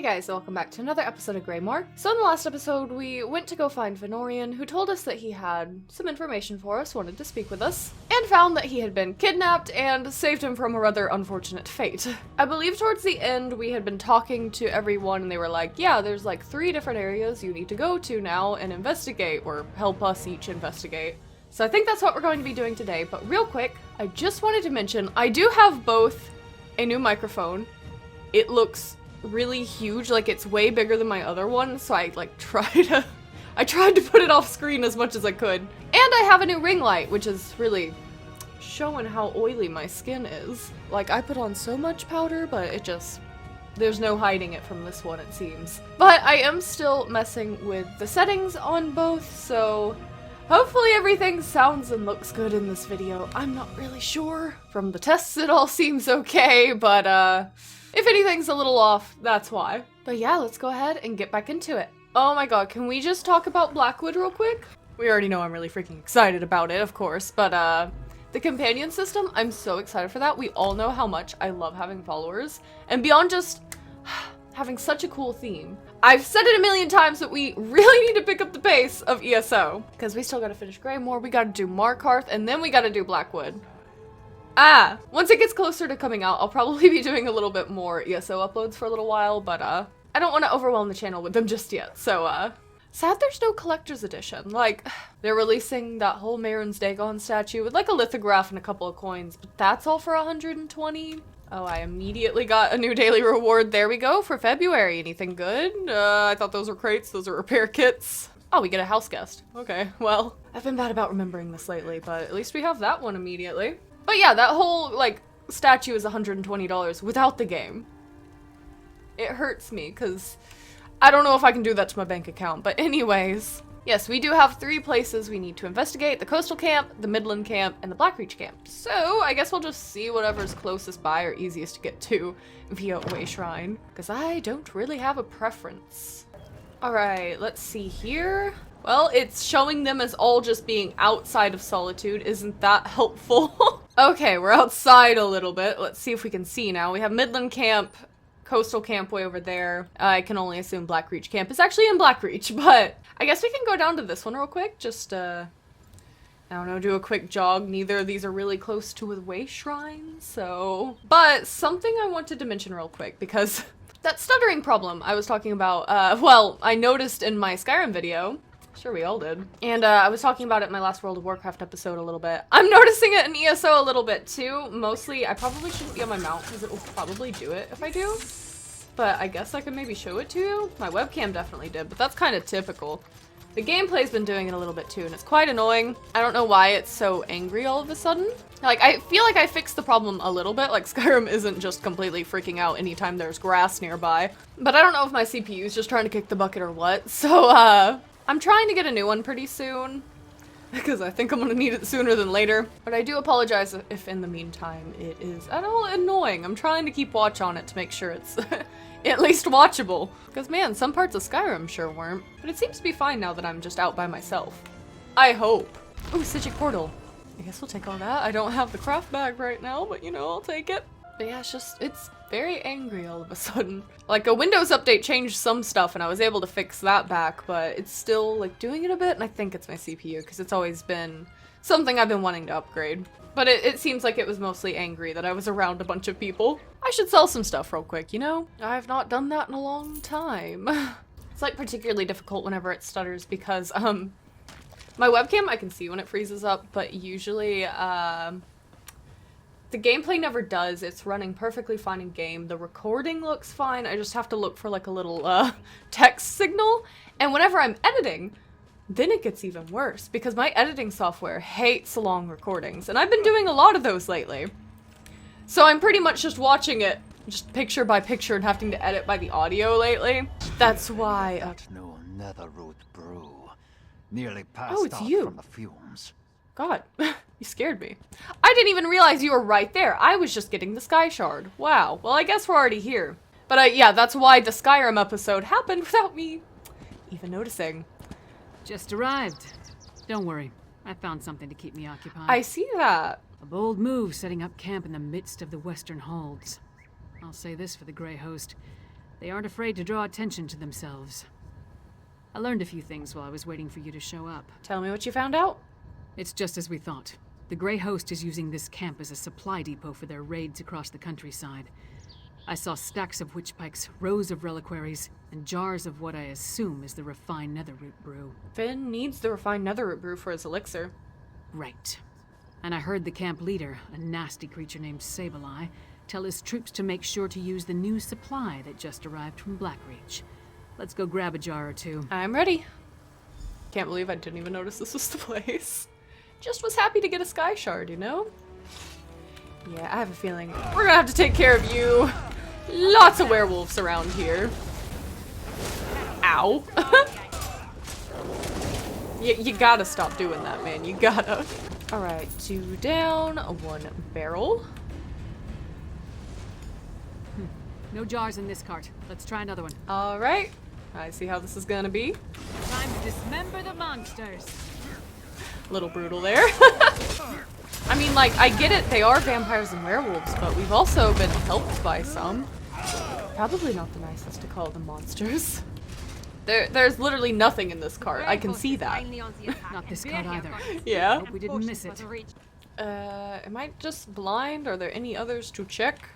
guys, welcome back to another episode of Greymoor. So in the last episode, we went to go find Venorian, who told us that he had some information for us, wanted to speak with us, and found that he had been kidnapped and saved him from a rather unfortunate fate. I believe towards the end, we had been talking to everyone and they were like, yeah, there's like 3 different areas you need to go to now and investigate, or help us each investigate. So I think that's what we're going to be doing today, but real quick, I just wanted to mention, I do have both a new microphone. It looks really huge, like it's way bigger than my other one, so I tried to put it off screen as much as I could. And I have a new ring light, which is really showing how oily my skin is. Like, I put on so much powder, but it just, there's no hiding it from this one, it seems. But I am still messing with the settings on both, so hopefully everything sounds and looks good in this video. I'm not really sure. From the tests it all seems okay, but if anything's a little off, that's why. But yeah, let's go ahead and get back into it. Oh my god, can we just talk about Blackwood real quick? We already know I'm really freaking excited about it, of course, but the companion system, I'm so excited for that. We all know how much I love having followers, and beyond just having such a cool theme, I've said it a million times that we really need to pick up the pace of ESO, because we still gotta finish Greymoor, we gotta do Markarth, and then we gotta do Blackwood. Once it gets closer to coming out, I'll probably be doing a little bit more ESO uploads for a little while, but I don't want to overwhelm the channel with them just yet, so sad there's no collector's edition. Like, they're releasing that whole Marin's Dagon statue with like a lithograph and a couple of coins, but that's all for 120. Oh, I immediately got a new daily reward. There we go, for February. Anything good? I thought those were crates, those are repair kits. Oh, we get a house guest. Okay, well, I've been bad about remembering this lately, but at least we have that one immediately. But yeah, that whole, like, statue is $120 without the game. It hurts me, because I don't know if I can do that to my bank account. But anyways, yes, we do have 3 places we need to investigate. The coastal camp, the Midland camp, and the Blackreach camp. So I guess we'll just see whatever's closest by or easiest to get to via Way Shrine, because I don't really have a preference. Alright, let's see here. Well, it's showing them as all just being outside of Solitude. Isn't that helpful? Okay, we're outside a little bit. Let's see if we can see now. We have Midland Camp, Coastal Camp way over there. I can only assume Blackreach Camp is actually in Blackreach, but I guess we can go down to this one real quick. Just, I don't know, do a quick jog. Neither of these are really close to a Way Shrine, so... But something I wanted to mention real quick, because that stuttering problem I was talking about, well, I noticed in my Skyrim video. Sure, we all did. And I was talking about it in my last World of Warcraft episode a little bit. I'm noticing it in ESO a little bit too. Mostly, I probably shouldn't be on my mount because it will probably do it if I do. But I guess I could maybe show it to you. My webcam definitely did, but that's kind of typical. The gameplay's been doing it a little bit too, and it's quite annoying. I don't know why it's so angry all of a sudden. Like, I feel like I fixed the problem a little bit. Like, Skyrim isn't just completely freaking out anytime there's grass nearby. But I don't know if my CPU is just trying to kick the bucket or what. So, I'm trying to get a new one pretty soon, because I think I'm gonna need it sooner than later. But I do apologize if in the meantime it is at all annoying. I'm trying to keep watch on it to make sure it's at least watchable. Because man, some parts of Skyrim sure weren't. But it seems to be fine now that I'm just out by myself. I hope. Ooh, Psijic Portal. I guess we'll take all that. I don't have the craft bag right now, but you know, I'll take it. But yeah, it's very angry all of a sudden. Like, a Windows update changed some stuff and I was able to fix that back, but it's still, like, doing it a bit, and I think it's my CPU, because it's always been something I've been wanting to upgrade. But it seems like it was mostly angry that I was around a bunch of people. I should sell some stuff real quick, you know? I've not done that in a long time. It's, like, particularly difficult whenever it stutters, because, my webcam, I can see when it freezes up, but usually, the gameplay never does. It's running perfectly fine in game. The recording looks fine. I just have to look for like a little text signal. And whenever I'm editing, then it gets even worse because my editing software hates long recordings. And I've been doing a lot of those lately. So I'm pretty much just watching it just picture by picture and having to edit by the audio lately. That's why... No netherroot brew. Nearly passed oh, it's out you. From the fumes. God, you scared me. I didn't even realize you were right there. I was just getting the Sky Shard. Wow, well I guess we're already here. But yeah, that's why the Skyrim episode happened without me even noticing. Just arrived. Don't worry, I found something to keep me occupied. I see that. A bold move setting up camp in the midst of the Western Holds. I'll say this for the Grey Host. They aren't afraid to draw attention to themselves. I learned a few things while I was waiting for you to show up. Tell me what you found out. It's just as we thought. The Grey Host is using this camp as a supply depot for their raids across the countryside. I saw stacks of witch pikes, rows of reliquaries, and jars of what I assume is the refined netherroot brew. Finn needs the refined netherroot brew for his elixir. Right. And I heard the camp leader, a nasty creature named Sableye, tell his troops to make sure to use the new supply that just arrived from Blackreach. Let's go grab a jar or two. I'm ready. Can't believe I didn't even notice this was the place. Just was happy to get a sky shard, you know? Yeah, I have a feeling we're gonna have to take care of you. Lots of werewolves around here. Ow. You gotta stop doing that, man. You gotta. Alright, 2 down, 1 barrel. No jars in this cart. Let's try another one. Alright. I see how this is gonna be. Time to dismember the monsters. Little brutal there. I mean, like, I get it, they are vampires and werewolves, but we've also been helped by some. Probably not the nicest to call them monsters. There's literally nothing in this cart. I can see that. Not this cart either. Yeah. Hope we didn't miss it. Am I just blind? Are there any others to check?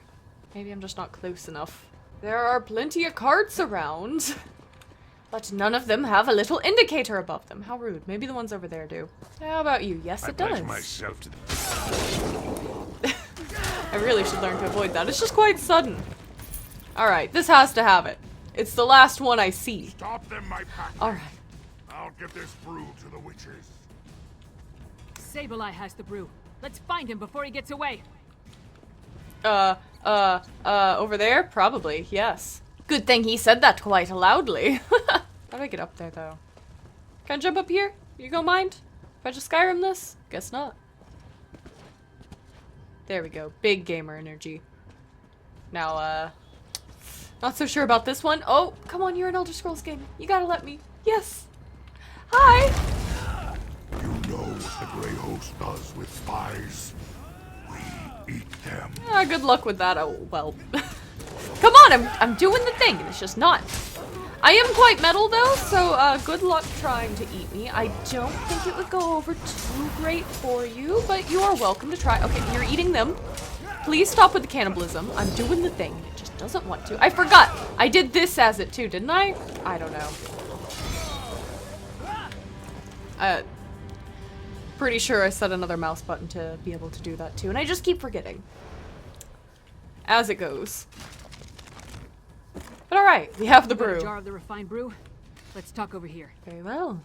Maybe I'm just not close enough. There are plenty of carts around, but none of them have a little indicator above them. How rude. Maybe the ones over there do. How about you? Yes, it does. Myself to I really should learn to avoid that. It's just quite sudden. Alright, this has to have it. It's the last one I see. Stop them, my pack. Alright. I'll give this brew to the witches. Sableye has the brew. Let's find him before he gets away. Over there? Probably, yes. Good thing he said that quite loudly. How do I get up there, though? Can I jump up here? You gonna mind? If I just Skyrim this? Guess not. There we go. Big gamer energy. Now, not so sure about this one. Oh, come on, you're an Elder Scrolls game. You gotta let me. Yes. Hi. You know what the Grey Host does with spies. We eat them. Good luck with that. Oh, well. Come on, I'm doing the thing. It's just not. I am quite metal, though, so good luck trying to eat me. I don't think it would go over too great for you, but you are welcome to try. Okay, you're eating them. Please stop with the cannibalism. I'm doing the thing. It just doesn't want to. I forgot. I did this as it, too, didn't I? I don't know. Pretty sure I set another mouse button to be able to do that, too, and I just keep forgetting. As it goes. But alright, we have the brew. A jar of the refined brew. Let's talk over here. Very well.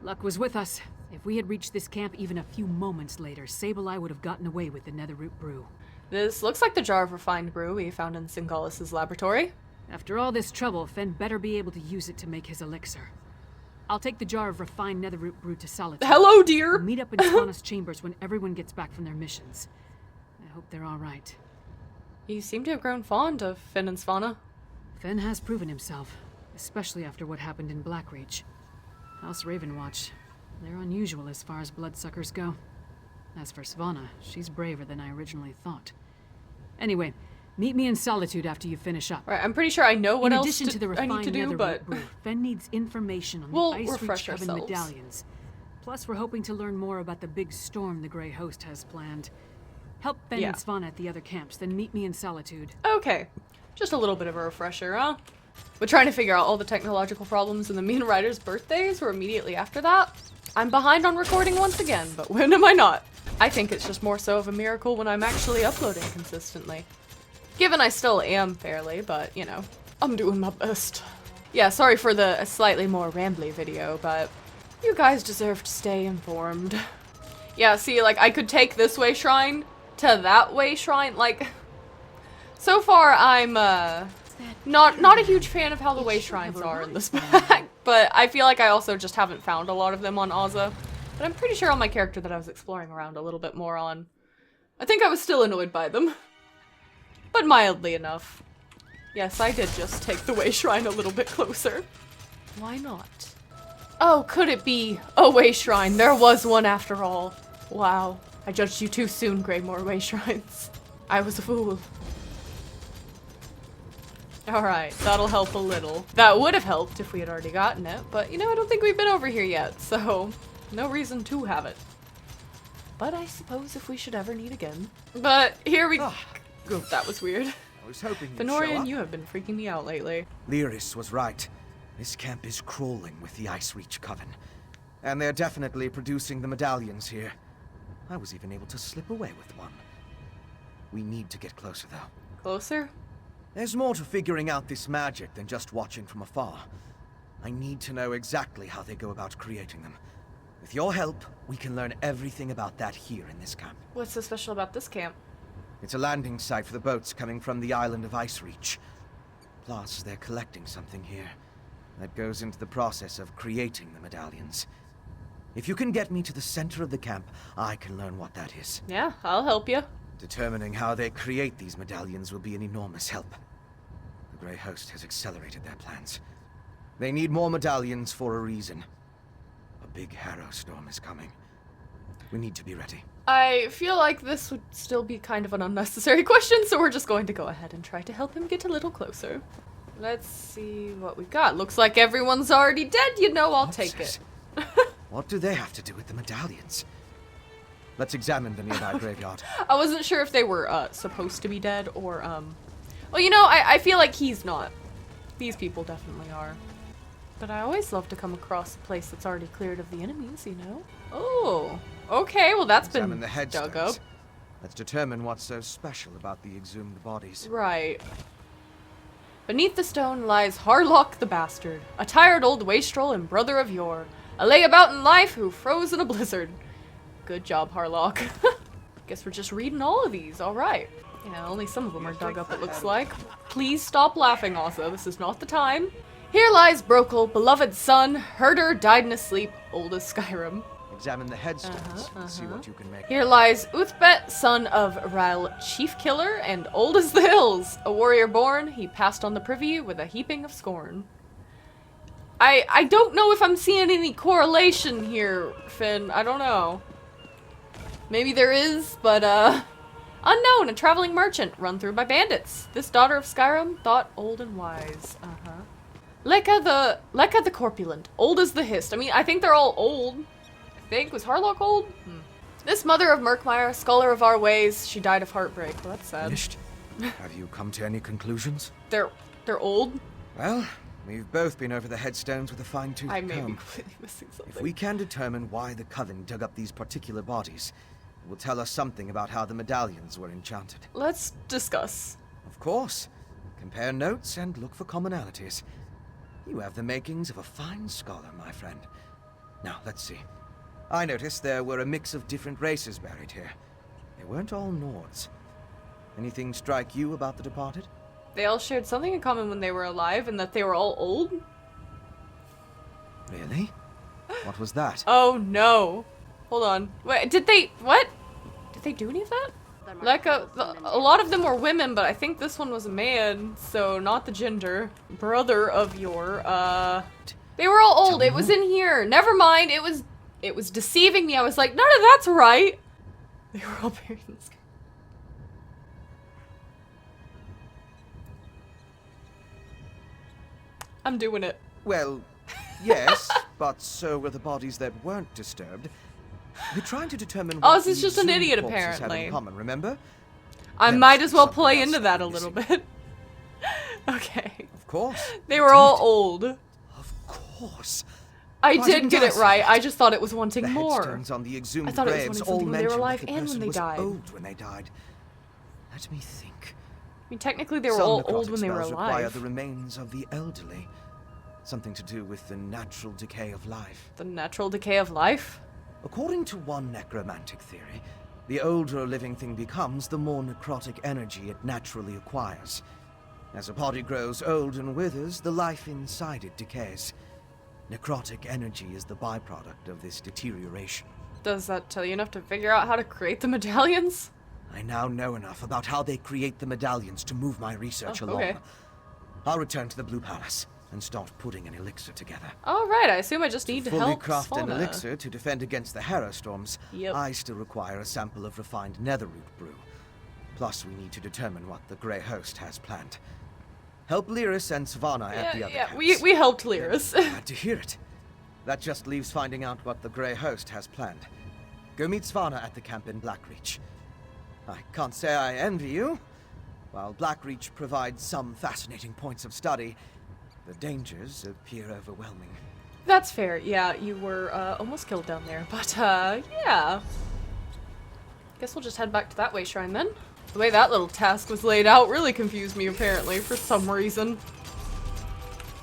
Luck was with us. If we had reached this camp even a few moments later, Sableye would have gotten away with the netherroot brew. This looks like the jar of refined brew we found in Singalis' laboratory. After all this trouble, Fen better be able to use it to make his elixir. I'll take the jar of refined netherroot brew to Solitude. Hello, dear! We'll meet up in Svana's chambers when everyone gets back from their missions. I hope they're all right. You seem to have grown fond of Finn and Svana. Fen has proven himself, especially after what happened in Blackreach. House Ravenwatch, they're unusual as far as bloodsuckers go. As for Svana, she's braver than I originally thought. Anyway, meet me in Solitude after you finish up. Right, I'm pretty sure I know what in else addition to the I need refined to do, but... brew, Fen needs information on We'll the Ice refresh Reach Coven ourselves. medallions. Plus, we're hoping to learn more about the big storm the Grey Host has planned. Help Fen and Svana at the other camps, then meet me in Solitude. Okay. Just a little bit of a refresher, huh? We're trying to figure out all the technological problems, and the main writer's birthdays were immediately after that. I'm behind on recording once again, but when am I not? I think it's just more so of a miracle when I'm actually uploading consistently. Given I still am fairly, but, you know, I'm doing my best. Yeah, sorry for the slightly more rambly video, but you guys deserve to stay informed. Yeah, see, like, I could take this way shrine to that way shrine, like... So far, I'm, not a huge fan of how the way shrines are in this pack, but I feel like I also just haven't found a lot of them on Azza. But I'm pretty sure on my character that I was exploring around a little bit more on, I think I was still annoyed by them. But mildly enough. Yes, I did just take the way shrine a little bit closer. Why not? Oh, could it be a way shrine? There was one after all. Wow. I judged you too soon, Greymoor way shrines. I was a fool. Alright, that'll help a little. That would have helped if we had already gotten it, but you know, I don't think we've been over here yet, so no reason to have it. But I suppose if we should ever need again. But here we go. Good. That was weird. I was hoping you'd show Fenorian, up. you have been freaking me out lately. Lyris was right. This camp is crawling with the Icereach Coven. And they're definitely producing the medallions here. I was even able to slip away with one. We need to get closer, though. Closer? There's more to figuring out this magic than just watching from afar. I need to know exactly how they go about creating them. With your help, we can learn everything about that here in this camp. What's so special about this camp? It's a landing site for the boats coming from the island of Icereach. Plus, they're collecting something here that goes into the process of creating the medallions. If you can get me to the center of the camp, I can learn what that is. Yeah, I'll help you. Determining how they create these medallions will be an enormous help. The Grey Host has accelerated their plans. They need more medallions for a reason. A big harrow storm is coming. We need to be ready. I feel like this would still be kind of an unnecessary question, so we're just going to go ahead and try to help him get a little closer. Let's see what we got. Looks like everyone's already dead. You know, I'll take it. What do they have to do with the medallions? Let's examine the nearby graveyard. I wasn't sure if they were supposed to be dead or well, you know, I feel like he's not. These people definitely are. But I always love to come across a place that's already cleared of the enemies, you know? Oh, okay, well that's Examine been the dug headstones. up. Let's determine what's so special about the exhumed bodies. Right. Beneath the stone lies Harlock the Bastard, a tired old wastrel and brother of yore, a layabout in life who froze in a blizzard. Good job, Harlock. Guess we're just reading all of these, alright. Yeah, only some of them are dug up, it looks like. Please stop laughing, Asa, this is not the time. Here lies Brokel, beloved son, herder, died in his sleep, old as Skyrim. Examine the headstones and see what you can make. Here lies Uthbet, son of Ral, chief killer, and old as the hills. A warrior born, he passed on the privy with a heaping of scorn. I don't know if I'm seeing any correlation here, Finn. I don't know. Maybe there is, but unknown, a traveling merchant run through by bandits. This daughter of Skyrim thought old and wise. Lekka the corpulent, old as the hist. I mean, I think they're all old. Was Harlock old? This mother of Murkmire, scholar of our ways, she died of heartbreak. Well, that's sad. Finished? Have you come to any conclusions? They're old? Well, we've both been over the headstones with a fine-tooth I may be comb. completely missing something. If we can determine why the Coven dug up these particular bodies, it will tell us something about how the medallions were enchanted. Let's discuss. Of course. Compare notes and look for commonalities. You have the makings of a fine scholar, my friend. Now, let's see. I noticed there were a mix of different races buried here. They weren't all Nords. Anything strike you about the departed? They all shared something in common when they were alive, and that they were all old? Really? What was that? Oh no. Hold on. Wait, what? Did they do any of that? Like, a lot of them were women, but I think this one was a man, so not the gender. Brother of your, They were all old, it was in here. Never mind, it was deceiving me. I was like, none of that's right. They were all buried in this. I'm doing it. Well, yes, but so were the bodies that weren't disturbed. We're trying to determine what Oz is just an exhumed idiot, corpses have apparently. in common, remember? I There might must as be well something play else into that a I'm little missing. bit. Okay. Of course. They were all Indeed. old. Of course. I Why did didn't get I it say right. that? I just thought it was wanting The more. headstones on the exhumed I thought it was graves wanting all something when they were mention alive that the and when person they was died. old when they died. Let me think. I mean, technically they were Some all old necrotic when they were spells require alive. the remains of the elderly. Something to do with the natural decay of life. The natural decay of life? According to one necromantic theory, the older a living thing becomes, the more necrotic energy it naturally acquires. As a body grows old and withers, the life inside it decays. Necrotic energy is the byproduct of this deterioration. Does that tell you enough to figure out how to create the medallions? I now know enough about how they create the medallions to move my research along. okay. I'll return to the Blue Palace and start putting an elixir together. Alright, I assume I just need to Fully help craft an Swana. elixir to defend against the Harrow Storms, Yep. I still require a sample of refined netherroot brew. Plus, we need to determine what the Grey Host has planned. Help Lyris and Svanna at the other camps. we helped Lyris. Glad to hear it. That just leaves finding out what the Grey Host has planned. Go meet Svanna at the camp in Blackreach. I can't say I envy you. While Blackreach provides some fascinating points of study, the dangers appear overwhelming. That's fair. Yeah, you were almost killed down there, but yeah. Guess we'll just head back to that way shrine then. The way that little task was laid out really confused me apparently for some reason.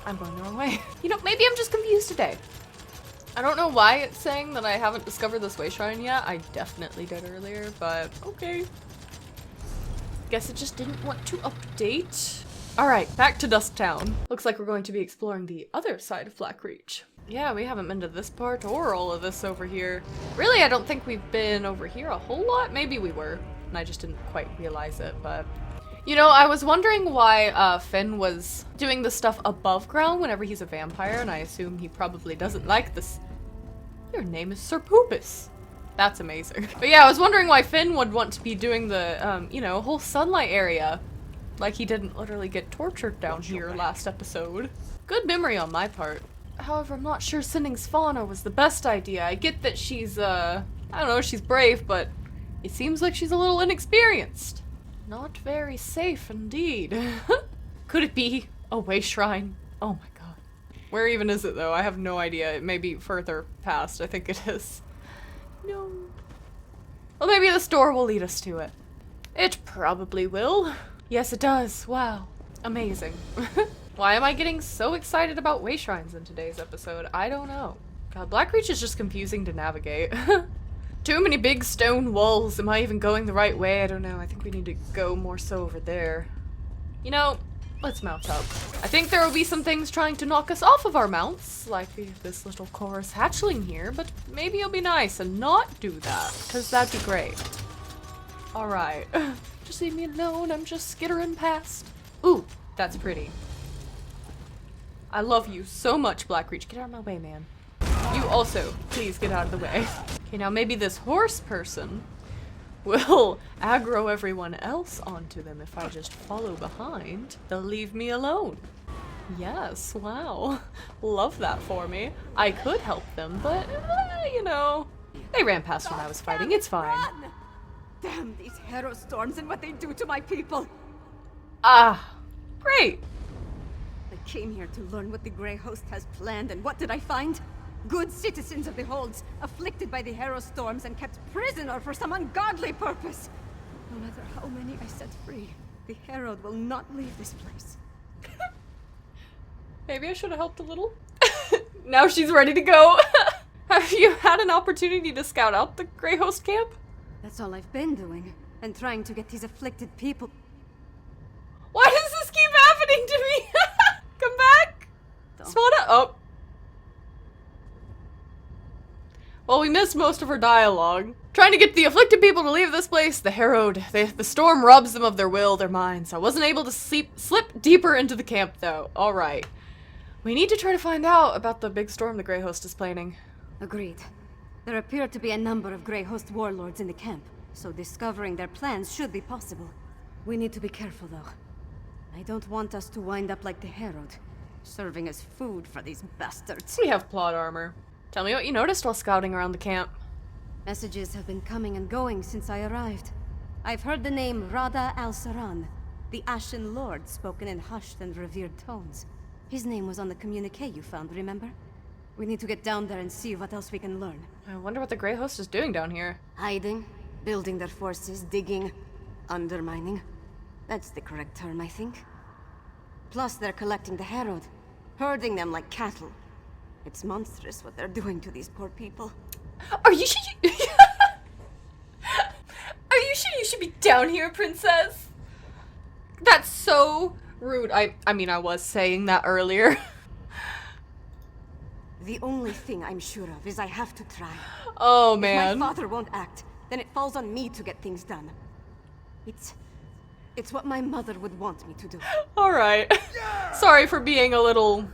I'm going the wrong way. You know, maybe I'm just confused today. I don't know why it's saying that I haven't discovered this way shrine yet. I definitely did earlier, but okay. Guess it just didn't want to update. Alright, back to Dusktown. Looks like we're going to be exploring the other side of Blackreach. Yeah, we haven't been to this part or all of this over here. Really, I don't think we've been over here a whole lot. Maybe we were, and I just didn't quite realize it, but... You know, I was wondering why Finn was doing the stuff above ground whenever he's a vampire, and I assume he probably doesn't like this. Your name is Sir Poopus. That's amazing. But yeah, I was wondering why Finn would want to be doing the, you know, whole sunlight area. Like he didn't literally get tortured down here last episode. Good memory on my part. However, I'm not sure sending Svanna was the best idea. I get that she's, I don't know, she's brave, but it seems like she's a little inexperienced. Not very safe indeed. Could it be a way shrine? Oh my god. Where even is it though? I have no idea. It may be further past. I think it is. No. Well, maybe the store will lead us to it. It probably will. Yes, it does. Wow. Amazing. Why am I getting so excited about way shrines in today's episode? I don't know. God, Blackreach is just confusing to navigate. Too many big stone walls. Am I even going the right way? I don't know. I think we need to go more so over there. You know, let's mount up. I think there will be some things trying to knock us off of our mounts, like this little chorus hatchling here, but maybe it'll be nice and not do that, because that'd be great. Alright. Just leave me alone. I'm just skittering past. Ooh, that's pretty. I love you so much, Blackreach. Get out of my way, man. You also, please get out of the way. Okay, now maybe this horse person will aggro everyone else onto them if I just follow behind. They'll leave me alone. Yes, wow. Love that for me. I could help them, but, you know, they ran past when I was fighting. It's fine. Run! Damn these hero storms and what they do to my people. Ah, great. I came here to learn what the Grey Host has planned, and what did I find? Good citizens of the Holds, afflicted by the hero storms and kept prisoner for some ungodly purpose. No matter how many I set free, the Herald will not leave this place. Maybe I should have helped a little. Now she's ready to go. Have you had an opportunity to scout out the Grey Host camp? That's all I've been doing, and trying to get these afflicted people. Why does this keep happening to me? Come back. Svanna. Oh. Well, we missed most of her dialogue. Trying to get the afflicted people to leave this place, the Herald, the storm robs them of their will, their minds. I wasn't able to slip deeper into the camp, though. All right. We need to try to find out about the big storm the Grey Host is planning. Agreed. There appear to be a number of Grey Host warlords in the camp, so discovering their plans should be possible. We need to be careful, though. I don't want us to wind up like the Herald, serving as food for these bastards. We have plot armor. Tell me what you noticed while scouting around the camp. Messages have been coming and going since I arrived. I've heard the name Rada al-Saran, the Ashen Lord, spoken in hushed and revered tones. His name was on the communique you found, remember? We need to get down there and see what else we can learn. I wonder what the Grey Host is doing down here. Hiding, building their forces, digging, undermining. That's the correct term, I think. Plus, they're collecting the Herald, herding them like cattle. It's monstrous what they're doing to these poor people. Are you sure you... Are you sure you should be down here, princess? That's so rude. I mean, I was saying that earlier. The only thing I'm sure of is I have to try. Oh, man. If my father won't act, then it falls on me to get things done. It's what my mother would want me to do. Alright. Sorry for being a little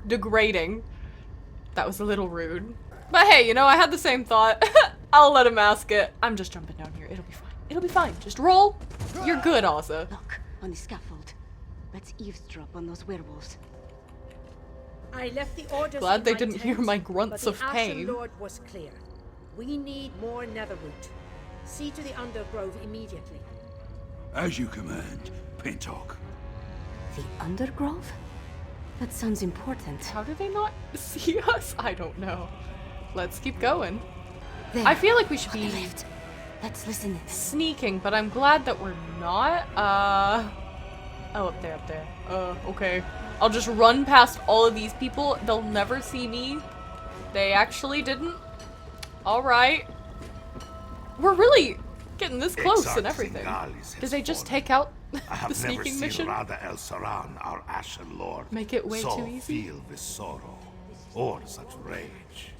degrading. That was a little rude. But hey, you know, I had the same thought. I'll let him ask it. I'm just jumping down here. It'll be fine. It'll be fine. Just roll. You're good, Asa. Look, on the scaffold. Let's eavesdrop on those werewolves. I left the orders. Glad in they my didn't hear tent, my grunts but of the pain. Ashen Lord was clear. We need more netherroot. See to the undergrove immediately. As you command, Pintok. The undergrove? That sounds important. How do they not see us? I don't know. Let's keep going. There, I feel like we should on the be left. Let's listen in. sneaking, but I'm glad that we're not. Oh, up there. Okay. I'll just run past all of these people. They'll never see me. They actually didn't. Alright. We're really getting this close and everything. Did they just take out the sneaking mission? I have never seen Rada El Saran, our Ashen Lord, Make it way so too easy? feel this sorrow, or such rage.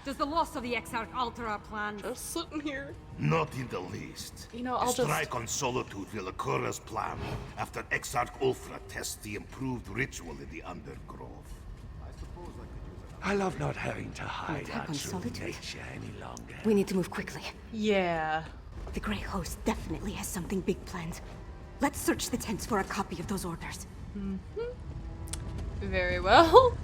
Does the loss of the Exarch alter our plan? Just sitting here. Not in the least. You know, I'll the just- strike on Solitude will occur as planned after Exarch Ulfra tests the improved ritual in the Undergrove. I love not having to hide attack our on true Solitude? nature any longer. We need to move quickly. Yeah. The Grey Host definitely has something big planned. Let's search the tents for a copy of those orders. Very well.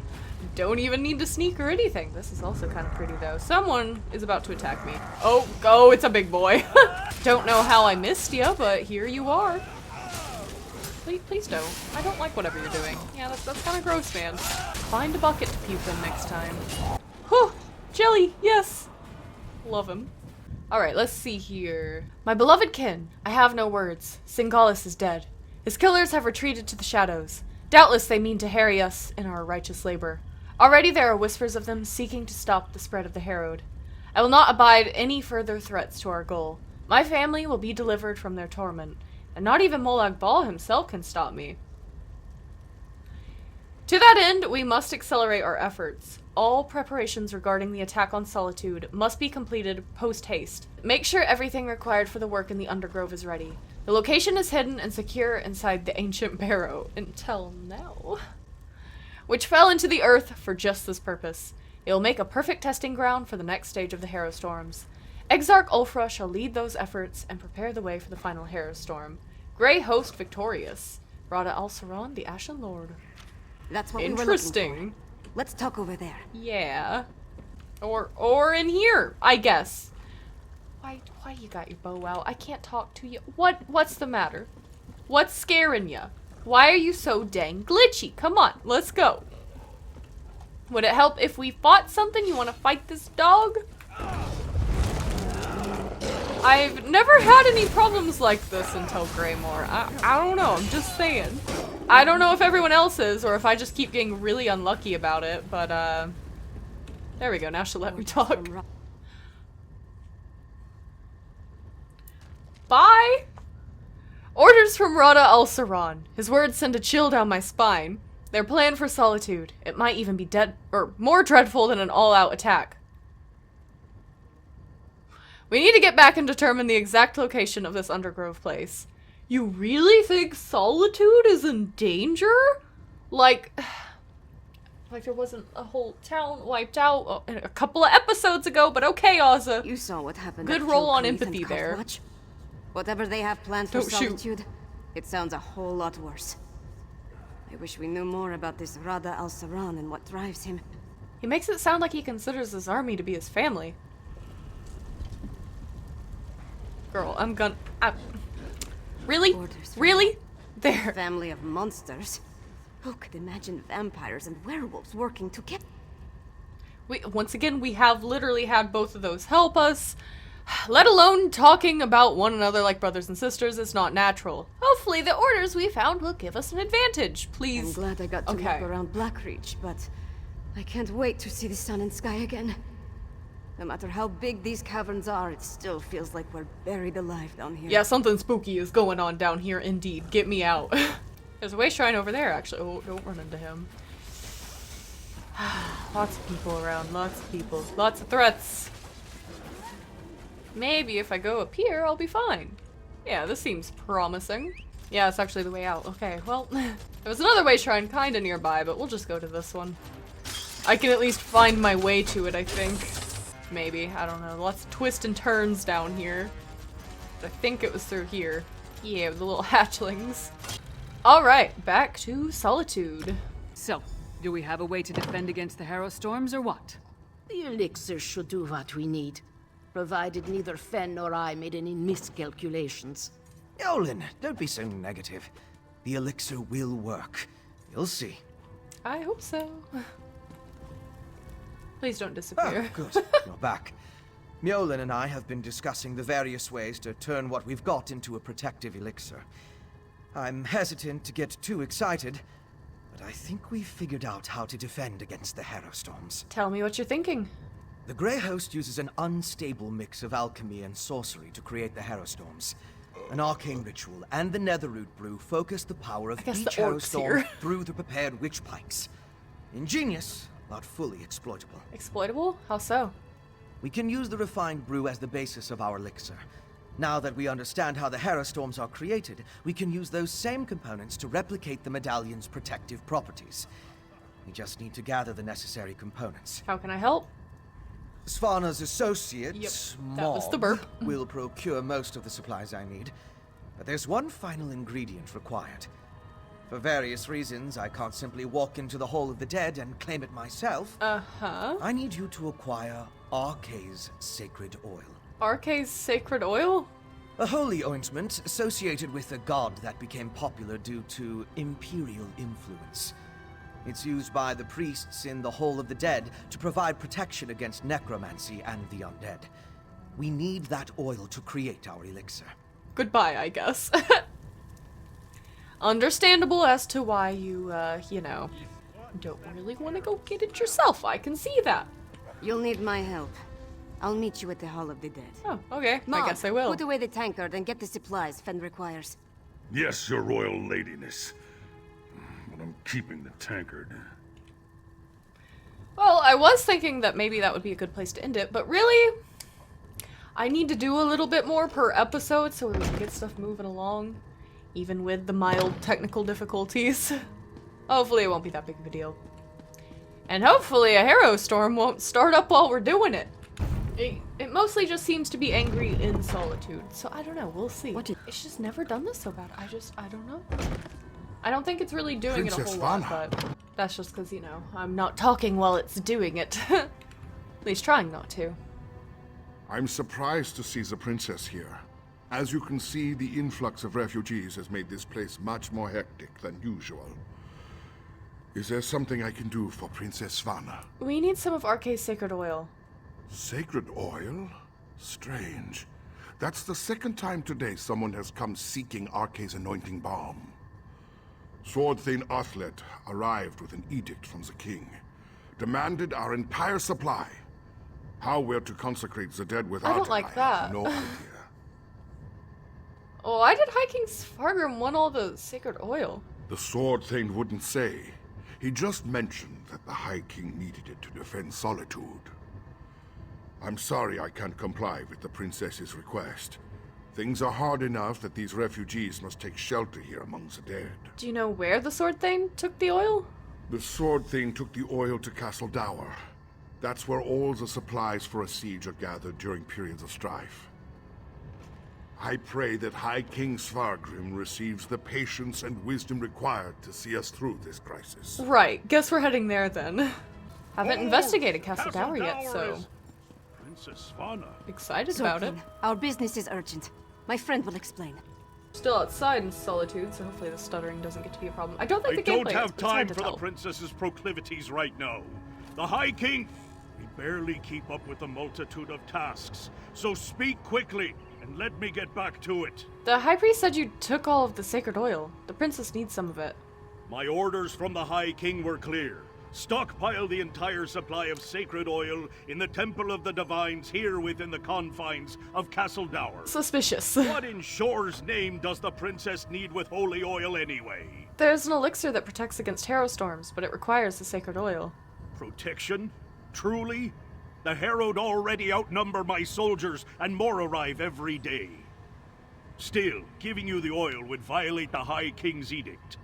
Don't even need to sneak or anything. This is also kind of pretty though. Someone is about to attack me. Oh, it's a big boy. Don't know how I missed you, but here you are. Please don't. I don't like whatever you're doing. Yeah, that's kind of gross, man. Find a bucket to puke in next time. Whew! Jelly, yes! Love him. Alright, let's see here. My beloved kin, I have no words. Singalis is dead. His killers have retreated to the shadows. Doubtless they mean to harry us in our righteous labor. Already there are whispers of them seeking to stop the spread of the Harrowed. I will not abide any further threats to our goal. My family will be delivered from their torment, and not even Molag Bal himself can stop me. To that end, we must accelerate our efforts. All preparations regarding the attack on Solitude must be completed post-haste. Make sure everything required for the work in the Undergrove is ready. The location is hidden and secure inside the ancient barrow, until now, which fell into the earth for just this purpose. It will make a perfect testing ground for the next stage of the Harrow Storms. Exarch Ulfra shall lead those efforts and prepare the way for the final Harrow Storm. Grey Host victorious. Rada Al Saran, the Ashen Lord. That's what we were looking Interesting. for. Let's talk over there. Yeah. Or in here, I guess. Why you got your bow out? I can't talk to you. What's the matter? What's scaring you? Why are you so dang glitchy? Come on, let's go. Would it help if we fought something? You want to fight this dog? I've never had any problems like this until Greymoor. I don't know, I'm just saying. I don't know if everyone else is, or if I just keep getting really unlucky about it, but, there we go, now she'll let me talk. Bye! Orders from Rada Al Saran. His words send a chill down my spine. Their plan for Solitude. It might even be more dreadful than an all-out attack. We need to get back and determine the exact location of this Undergrove place. You really think Solitude is in danger? Like there wasn't a whole town wiped out a couple of episodes ago, but okay, Ozza. You saw what happened. Good at roll on Kilcreath empathy and there. Cutwatch. Whatever they have planned for Don't shoot. Solitude, it sounds a whole lot worse. I wish we knew more about this Rada Al Saran and what drives him. He makes it sound like he considers his army to be his family. Girl, Really? Orders from Really? There. Family of monsters. Who could imagine vampires and werewolves working together? Once again, we have literally had both of those help us. Let alone talking about one another like brothers and sisters is not natural. Hopefully the orders we found will give us an advantage, please. I'm glad I got to Okay. look around Blackreach, but I can't wait to see the sun and sky again. No matter how big these caverns are, it still feels like we're buried alive down here. Yeah, something spooky is going on down here indeed. Get me out. There's a way shrine over there, actually. Oh, don't run into him. Lots of people around, lots of people. Lots of threats. Maybe if I go up here, I'll be fine. Yeah, this seems promising. Yeah, it's actually the way out. Okay, well, there was another way shrine kinda nearby, but we'll just go to this one. I can at least find my way to it, I think. Maybe, I don't know. Lots of twists and turns down here. I think it was through here. Yeah, with the little hatchlings. Alright, back to Solitude. So, do we have a way to defend against the Harrow Storms or what? The elixir should do what we need, provided neither Fen nor I made any miscalculations. Yolen, don't be so negative. The elixir will work. You'll see. I hope so. Please don't disappear. Oh, good. You're back. Mjolnir and I have been discussing the various ways to turn what we've got into a protective elixir. I'm hesitant to get too excited, but I think we've figured out how to defend against the Harrow Storms. Tell me what you're thinking. The Grey Host uses an unstable mix of alchemy and sorcery to create the Harrow Storms. An arcane ritual and the Netherroot brew focus the power of guess each the Harrow orcs Storm here. through the prepared witch pikes. Ingenious, but fully exploitable. Exploitable? How so? We can use the refined brew as the basis of our elixir. Now that we understand how the Harrow Storms are created, we can use those same components to replicate the medallion's protective properties. We just need to gather the necessary components. How can I help? Svana's associate, Yep, that was the Mog, burp. will procure most of the supplies I need. But there's one final ingredient required. For various reasons, I can't simply walk into the Hall of the Dead and claim it myself. Uh-huh. I need you to acquire Arkay's sacred oil. Arkay's sacred oil? A holy ointment associated with a god that became popular due to imperial influence. It's used by the priests in the Hall of the Dead to provide protection against necromancy and the undead. We need that oil to create our elixir. Goodbye, I guess. Understandable as to why you, you know, don't really want to go get it yourself. I can see that. You'll need my help. I'll meet you at the Hall of the Dead. Oh, okay. Mom, I guess I will. Put away the tankard and get the supplies Fen requires. Yes, your royal ladiness. But I'm keeping the tankard. Well, I was thinking that maybe that would be a good place to end it, but really, I need to do a little bit more per episode so we can get stuff moving along, even with the mild technical difficulties. Hopefully it won't be that big of a deal. And hopefully a Harrow Storm won't start up while we're doing it. It mostly just seems to be angry in Solitude, so I don't know, we'll see. It's just never done this so bad, I don't know. I don't think it's really doing it a whole lot, but that's just because, you know, I'm not talking while it's doing it. At least trying not to. I'm surprised to see the princess here. As you can see, the influx of refugees has made this place much more hectic than usual. Is there something I can do for Princess Svana? We need some of Arkay's sacred oil. Sacred oil? Strange. That's the second time today someone has come seeking Arkay's anointing balm. Sword Thane Athlet arrived with an edict from the king. Demanded our entire supply. How we're to consecrate the dead without I don't it, like that. have no idea. Oh, why did High King Svargrim want all the sacred oil? The Sword Thane wouldn't say. He just mentioned that the High King needed it to defend Solitude. I'm sorry I can't comply with the princess's request. Things are hard enough that these refugees must take shelter here among the dead. Do you know where the Sword Thane took the oil? The Sword Thane took the oil to Castle Dower. That's where all the supplies for a siege are gathered during periods of strife. I pray that High King Svargrim receives the patience and wisdom required to see us through this crisis. Right, guess we're heading there then. Haven't investigated Castle Dower yet, so... Princess Svana. Excited about it. Sorkin, our business is urgent. My friend will explain. Still outside in Solitude, so hopefully the stuttering doesn't get to be a problem. I don't think I the don't gameplay have is, but it's hard time to for tell. the princess's proclivities right now. The High King... We barely keep up with the multitude of tasks. So speak quickly, and let me get back to it. The High Priest said you took all of the sacred oil. The princess needs some of it. My orders from the High King were clear. Stockpile the entire supply of sacred oil in the Temple of the Divines here within the confines of Castle Dower. Suspicious. What in Shore's name does the princess need with holy oil anyway? There's an elixir that protects against Harrow Storms, but it requires the sacred oil. Protection? Truly? The Harrowed already outnumber my soldiers, and more arrive every day. Still, giving you the oil would violate the High King's edict.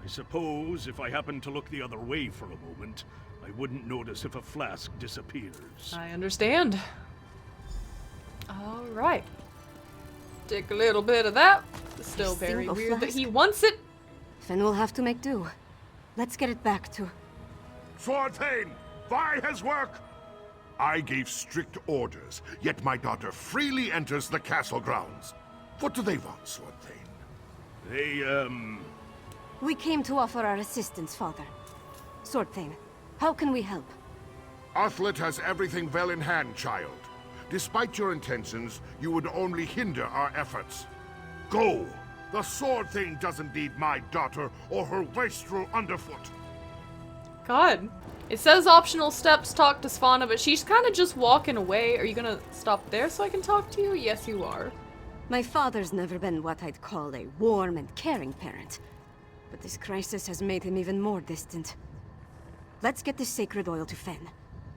I suppose if I happened to look the other way for a moment, I wouldn't notice if a flask disappears. I understand. Alright. Take a little bit of that. It's still very single weird that flask? he wants it. and we'll have to make do. Let's get it back to... Swordthane, why his work? I gave strict orders, yet my daughter freely enters the castle grounds. What do they want, Swordthane? They, We came to offer our assistance, Father. Swordthane, how can we help? Athlet has everything well in hand, child. Despite your intentions, you would only hinder our efforts. Go! The Swordthane doesn't need my daughter or her wastrel underfoot. God. It says optional steps, talk to Svanna, but she's kind of just walking away. Are you gonna stop there so I can talk to you? Yes, you are. My father's never been what I'd call a warm and caring parent. But this crisis has made him even more distant. Let's get this sacred oil to Fen.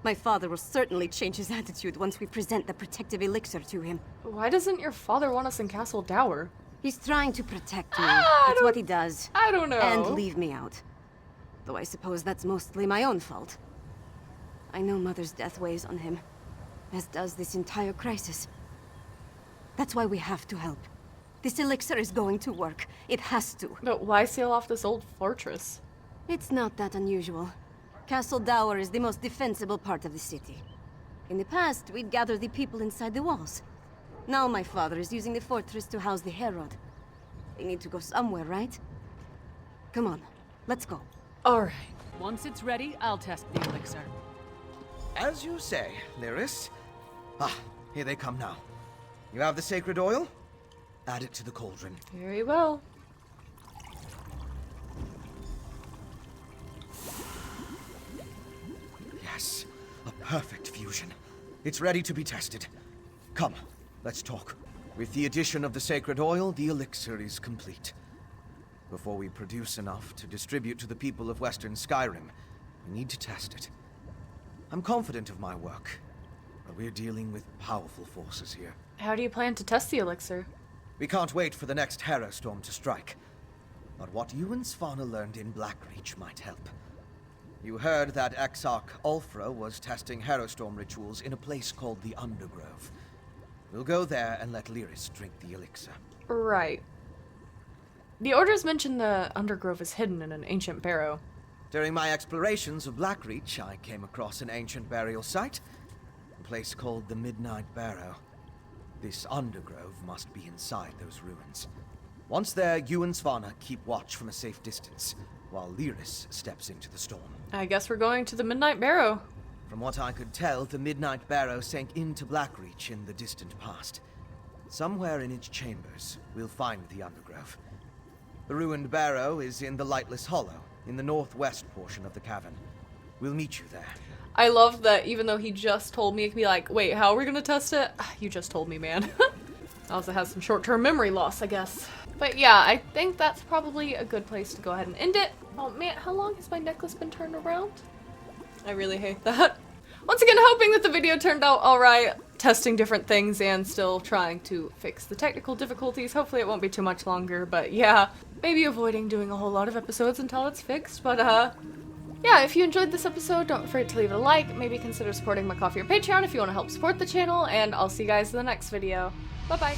My father will certainly change his attitude once we present the protective elixir to him. Why doesn't your father want us in Castle Dower? He's trying to protect me. That's what he does. I don't know. And leave me out. Though I suppose that's mostly my own fault. I know Mother's death weighs on him, as does this entire crisis. That's why we have to help. This elixir is going to work. It has to. But why seal off this old fortress? It's not that unusual. Castle Dower is the most defensible part of the city. In the past, we'd gather the people inside the walls. Now my father is using the fortress to house the Herod. They need to go somewhere, right? Come on, let's go. Alright. Once it's ready, I'll test the elixir. As you say, Lyris. Ah, here they come now. You have the sacred oil? Add it to the cauldron. Very well. Yes, a perfect fusion. It's ready to be tested. Come, let's talk. With the addition of the sacred oil, the elixir is complete. Before we produce enough to distribute to the people of Western Skyrim, we need to test it. I'm confident of my work, but we're dealing with powerful forces here. How do you plan to test the elixir? We can't wait for the next Harrowstorm to strike. But what you and Svanna learned in Blackreach might help. You heard that Exarch Ulfra was testing Harrowstorm rituals in a place called the Undergrove. We'll go there and let Lyris drink the elixir. Right. The orders mention the Undergrove is hidden in an ancient barrow. During my explorations of Blackreach, I came across an ancient burial site, a place called the Midnight Barrow. This Undergrove must be inside those ruins. Once there, you and Svanna keep watch from a safe distance, while Lyris steps into the storm. I guess we're going to the Midnight Barrow. From what I could tell, the Midnight Barrow sank into Blackreach in the distant past. Somewhere in its chambers, we'll find the Undergrove. The ruined barrow is in the Lightless Hollow, in the northwest portion of the cavern. We'll meet you there. I love that even though he just told me, it can be like, wait, how are we gonna test it? You just told me, man. Also has some short-term memory loss, I guess. But yeah, I think that's probably a good place to go ahead and end it. Oh man, how long has my necklace been turned around? I really hate that. Once again, hoping that the video turned out alright, testing different things and still trying to fix the technical difficulties. Hopefully it won't be too much longer, but yeah, maybe avoiding doing a whole lot of episodes until it's fixed, but yeah, if you enjoyed this episode, don't forget to leave it a like, maybe consider supporting my Ko-fi or Patreon if you want to help support the channel, and I'll see you guys in the next video. Bye-bye!